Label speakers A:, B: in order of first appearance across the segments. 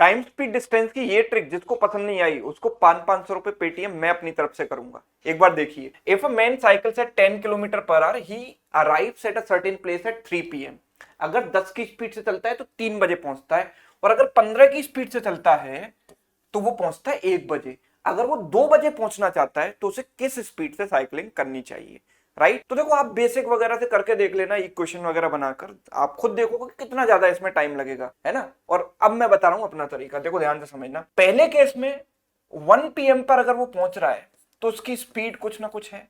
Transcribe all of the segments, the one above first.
A: Time speed distance की ये trick जिसको पसंद नहीं आई उसको 500 रुपए पेटीएम मैं अपनी तरफ से करूंगा। एक बार देखिए, if a man cycles at 10 kilometre per hour he arrives at a certain place at 3 PM. अगर 10 की स्पीड से चलता है तो 3 बजे पहुंचता है, और अगर 15 की स्पीड से चलता है तो वो पहुंचता है 1 बजे। अगर वो 2 बजे पहुंचना चाहता है तो उसे किस स्पीड से साइकिलिंग करनी चाहिए, राइट? तो देखो, आप बेसिक वगैरह से करके देख लेना, इक्वेशन वगैरह बनाकर आप खुद देखोगे कितना ज्यादा इसमें टाइम लगेगा, है ना। और अब मैं बता रहा हूं अपना तरीका, देखो ध्यान से समझना। पहले केस में 1 पीएम पर अगर वो पहुंच रहा है तो उसकी स्पीड कुछ ना कुछ है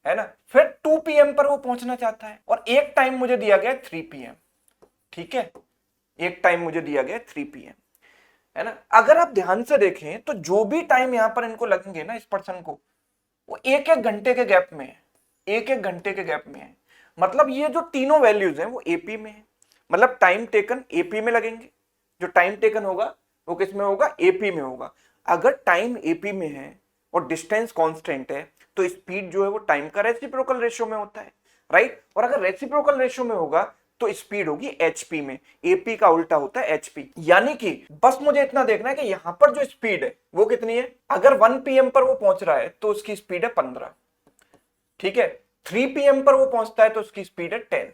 A: ना। फिर 2 पीएम पर वो पहुंचना चाहता है और एक टाइम मुझे दिया गया 3 पीएम, ठीक है, एक टाइम मुझे दिया गया 3 पीएम, है ना। अगर आप ध्यान से देखें तो जो भी टाइम यहां पर इनको लगेंगे ना, इस पर्सन को, वो एक एक घंटे के गैप में है, एक एक घंटे के गैप में है। मतलब ये जो तीनों वैल्यूज हैं वो एपी में है, मतलब टाइम टेकन एपी में लगेंगे। जो टाइम टेकन होगा वो किस में होगा, एपी में होगा। अगर टाइम एपी में है और डिस्टेंस कांस्टेंट है तो स्पीड जो है वो टाइम का रेसिप्रोकल रेशियो में होता है, राइट। और अगर रेसिप्रोकल रेशियो में होगा तो स्पीड होगी एचपी में। एपी का उल्टा होता है एचपी। यानी कि बस मुझे इतना देखना है कि यहां पर जो स्पीड है वो कितनी है। अगर 1 पीएम पर वो पहुंच रहा है तो उसकी स्पीड है 15, ठीक है। 3 पीएम पर वो पहुंचता है तो उसकी स्पीड है 10,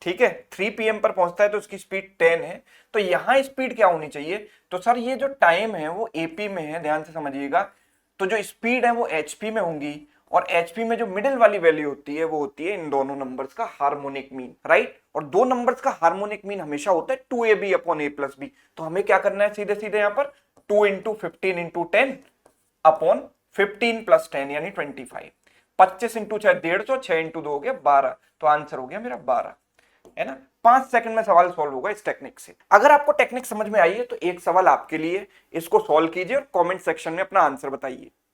A: ठीक है। 3 पीएम पर पहुंचता है तो उसकी स्पीड 10 है। तो यहां स्पीड क्या होनी चाहिए, तो सर ये जो टाइम है वो एपी में है, ध्यान से समझिएगा। तो जो स्पीड है वो एचपी में होंगी, और एचपी में जो मिडिल वाली वैल्यू होती है वो होती है इन दोनों नंबर्स का हार्मोनिक मीन, राइट। और दो नंबर्स का हार्मोनिक मीन हमेशा होता है 2ab upon a plus B. तो हमें क्या करना है, सीधे सीधे यहां पर 2 इंटू 15 इंटू 10 अपॉन 15 प्लस 10 यानी 25। 25 इंटू 6 150, 6 इंटू 2 हो गया 12। तो आंसर हो गया मेरा 12, है ना। 5 सेकंड में सवाल सॉल्व होगा इस टेक्निक से। अगर आपको टेक्निक समझ में आई है तो एक सवाल आपके लिए, इसको सॉल्व कीजिए और कमेंट सेक्शन में अपना आंसर बताइए।